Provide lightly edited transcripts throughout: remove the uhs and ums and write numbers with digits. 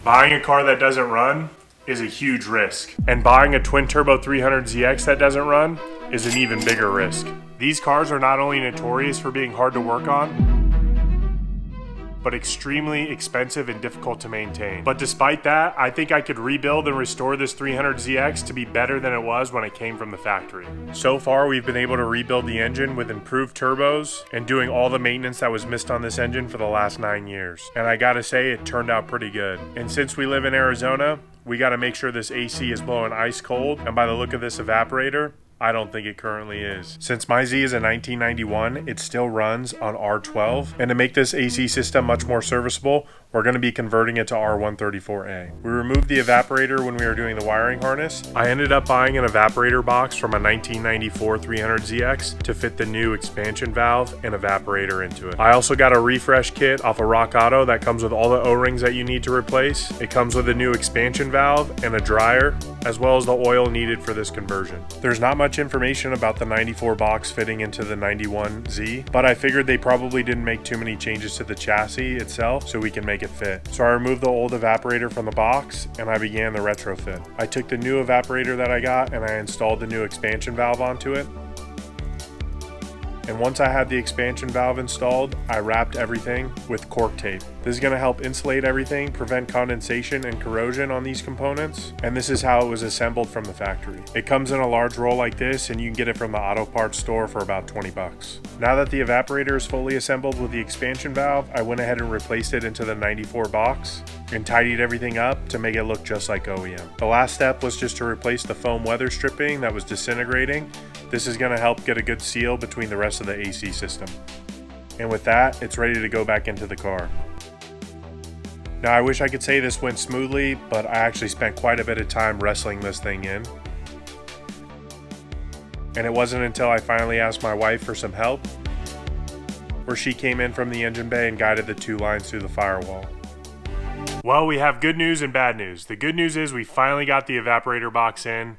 Buying a car that doesn't run is a huge risk. And buying a twin turbo 300ZX that doesn't run is an even bigger risk. These cars are not only notorious for being hard to work on, but extremely expensive and difficult to maintain. But despite that, I think I could rebuild and restore this 300ZX to be better than it was when it came from the factory. So far, we've been able to rebuild the engine with improved turbos and doing all the maintenance that was missed on this engine for the last 9 years. And I gotta say, it turned out pretty good. And since we live in Arizona, we gotta make sure this AC is blowing ice cold, and by the look of this evaporator, I don't think it currently is. Since my Z is a 1991, it still runs on R12, and to make this AC system much more serviceable, we're going to be converting it to R134a. We removed the evaporator when we were doing the wiring harness. I ended up buying an evaporator box from a 1994 300ZX to fit the new expansion valve and evaporator into it. I also got a refresh kit off of Rock Auto that comes with all the O-rings that you need to replace. It comes with a new expansion valve and a dryer, as well as the oil needed for this conversion. There's not much information about the 94 box fitting into the 91Z, but I figured they probably didn't make too many changes to the chassis itself so we can make it fit. So I removed the old evaporator from the box and I began the retrofit. I took the new evaporator that I got and I installed the new expansion valve onto it. And once I had the expansion valve installed, I wrapped everything with cork tape. This is going to help insulate everything, prevent condensation and corrosion on these components, and this is how it was assembled from the factory. It comes in a large roll like this, and you can get it from the auto parts store for about 20 bucks. Now that the evaporator is fully assembled with the expansion valve, I went ahead and replaced it into the 94 box and tidied everything up to make it look just like OEM. The last step was just to replace the foam weather stripping that was disintegrating. This is going to help get a good seal between the rest of the AC system. And with that, it's ready to go back into the car. Now I wish I could say this went smoothly, but I actually spent quite a bit of time wrestling this thing in. And it wasn't until I finally asked my wife for some help, where she came in from the engine bay and guided the 2 lines through the firewall. Well, we have good news and bad news. The good news is we finally got the evaporator box in.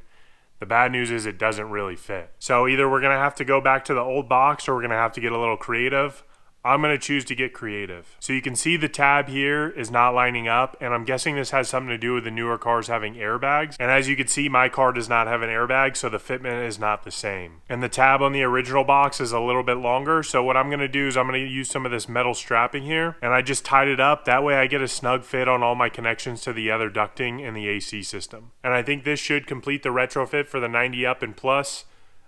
The bad news is it doesn't really fit. So either we're gonna have to go back to the old box or we're gonna have to get a little creative. I'm gonna choose to get creative. So you can see the tab here is not lining up, and I'm guessing this has something to do with the newer cars having airbags. And as you can see, my car does not have an airbag, so the fitment is not the same. And the tab on the original box is a little bit longer, so what I'm gonna do is I'm gonna use some of this metal strapping here, and I just tied it up. That way I get a snug fit on all my connections to the other ducting and the AC system. And I think this should complete the retrofit for the 90 up and plus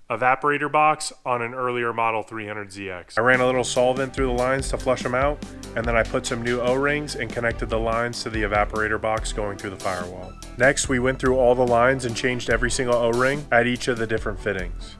evaporator box on an earlier model 300ZX. I ran a little solvent through the lines to flush them out, and then I put some new O-rings and connected the lines to the evaporator box going through the firewall. Next, we went through all the lines and changed every single O-ring at each of the different fittings.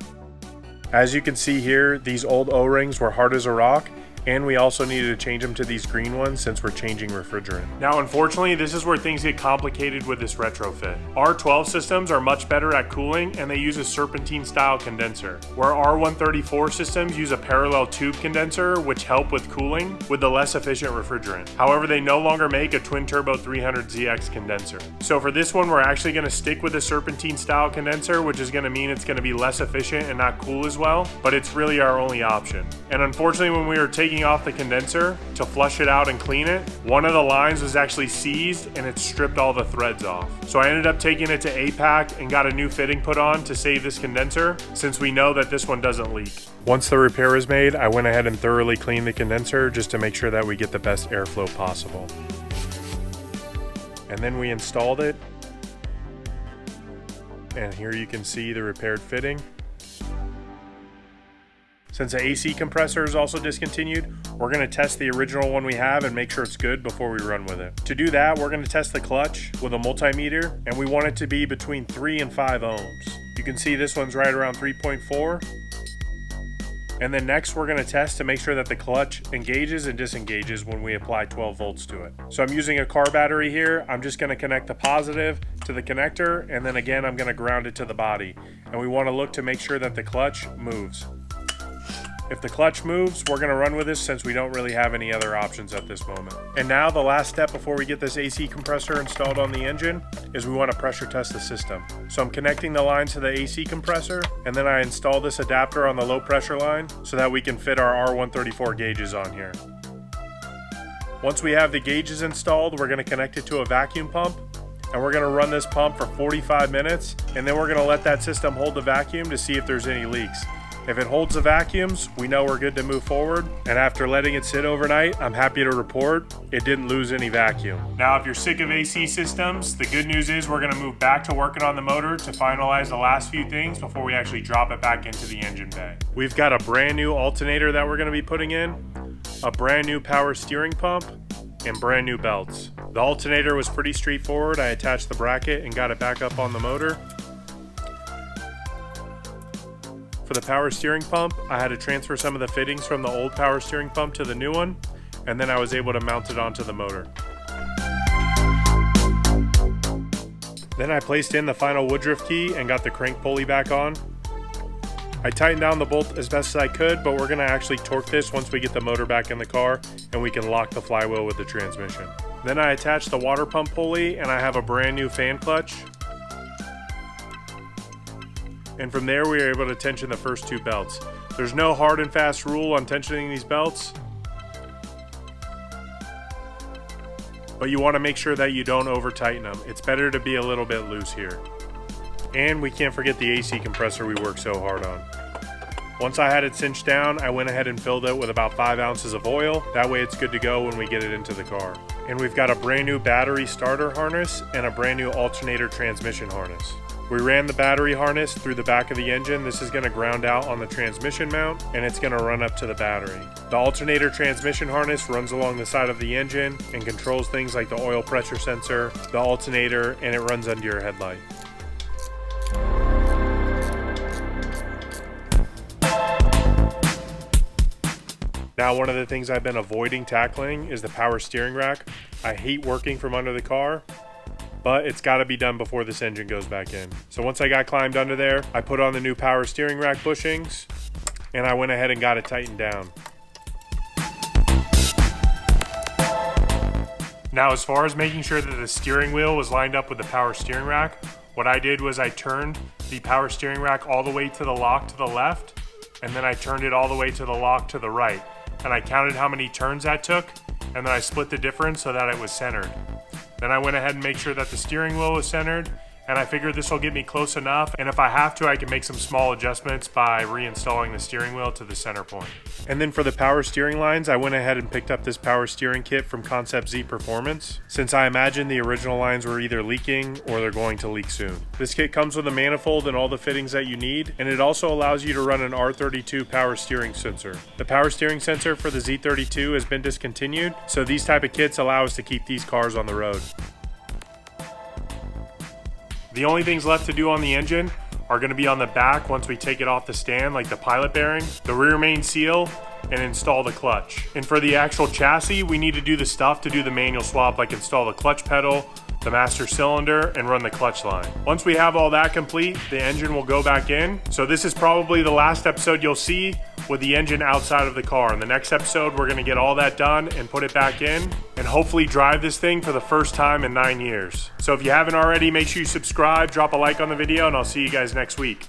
As you can see here, these old O-rings were hard as a rock, and we also needed to change them to these green ones since we're changing refrigerant. Now, unfortunately, this is where things get complicated with this retrofit. R12 systems are much better at cooling, and they use a serpentine style condenser, where R134 systems use a parallel tube condenser, which help with cooling with the less efficient refrigerant. However, they no longer make a twin turbo 300ZX condenser. So for this one, we're actually gonna stick with the serpentine style condenser, which is gonna mean it's gonna be less efficient and not cool as well, but it's really our only option. And unfortunately, when we were taking off the condenser to flush it out and clean it, one of the lines was actually seized and it stripped all the threads off. So I ended up taking it to APAC and got a new fitting put on to save this condenser, since we know that this one doesn't leak. Once the repair was made, I went ahead and thoroughly cleaned the condenser just to make sure that we get the best airflow possible. And then we installed it. And here you can see the repaired fitting. Since the AC compressor is also discontinued, we're going to test the original one we have and make sure it's good before we run with it. To do that, we're going to test the clutch with a multimeter, and we want it to be between 3 and 5 ohms. You can see this one's right around 3.4. And then next we're going to test to make sure that the clutch engages and disengages when we apply 12 volts to it. So I'm using a car battery here. I'm just going to connect the positive to the connector, and then again I'm going to ground it to the body. And we want to look to make sure that the clutch moves. If the clutch moves, we're going to run with this since we don't really have any other options at this moment. And now the last step before we get this AC compressor installed on the engine is we want to pressure test the system. So I'm connecting the line to the AC compressor, and then I install this adapter on the low pressure line so that we can fit our R134 gauges on here. Once we have the gauges installed, we're going to connect it to a vacuum pump, and we're going to run this pump for 45 minutes, and then we're going to let that system hold the vacuum to see if there's any leaks. If it holds the vacuums, we know we're good to move forward, and after letting it sit overnight, I'm happy to report it didn't lose any vacuum. Now, if you're sick of AC systems, the good news is we're going to move back to working on the motor to finalize the last few things before we actually drop it back into the engine bay. We've got a brand new alternator that we're going to be putting in, a brand new power steering pump, and brand new belts. The alternator was pretty straightforward. I attached the bracket and got it back up on the motor. For the power steering pump, I had to transfer some of the fittings from the old power steering pump to the new one, and then I was able to mount it onto the motor. Then I placed in the final woodruff key and got the crank pulley back on. I tightened down the bolt as best as I could, but we're going to actually torque this once we get the motor back in the car and we can lock the flywheel with the transmission. Then I attached the water pump pulley, and I have a brand new fan clutch. And from there we were able to tension the first two belts. There's no hard and fast rule on tensioning these belts, but you want to make sure that you don't over tighten them. It's better to be a little bit loose here. And we can't forget the AC compressor we worked so hard on. Once I had it cinched down, I went ahead and filled it with about 5 ounces of oil. That way it's good to go when we get it into the car. And we've got a brand new battery starter harness and a brand new alternator transmission harness. We ran the battery harness through the back of the engine. This is going to ground out on the transmission mount, and it's going to run up to the battery. The alternator transmission harness runs along the side of the engine and controls things like the oil pressure sensor, the alternator, and it runs under your headlight. Now, one of the things I've been avoiding tackling is the power steering rack. I hate working from under the car, but it's got to be done before this engine goes back in. So once I got climbed under there, I put on the new power steering rack bushings, and I went ahead and got it tightened down. Now, as far as making sure that the steering wheel was lined up with the power steering rack, what I did was I turned the power steering rack all the way to the lock to the left, and then I turned it all the way to the lock to the right. And I counted how many turns that took, and then I split the difference so that it was centered. Then I went ahead and made sure that the steering wheel was centered, and I figured this will get me close enough, and if I have to, I can make some small adjustments by reinstalling the steering wheel to the center point. And then for the power steering lines, I went ahead and picked up this power steering kit from Concept Z Performance, since I imagine the original lines were either leaking or they're going to leak soon. This kit comes with a manifold and all the fittings that you need, and it also allows you to run an R32 power steering sensor. The power steering sensor for the Z32 has been discontinued, so these type of kits allow us to keep these cars on the road. The only things left to do on the engine are going to be on the back once we take it off the stand, like the pilot bearing, the rear main seal, and install the clutch. And for the actual chassis, we need to do the stuff to do the manual swap, like install the clutch pedal, the master cylinder, and run the clutch line. Once we have all that complete, the engine will go back in. So this is probably the last episode you'll see with the engine outside of the car. In the next episode, we're gonna get all that done and put it back in and hopefully drive this thing for the first time in 9 years. So if you haven't already, make sure you subscribe, drop a like on the video, and I'll see you guys next week.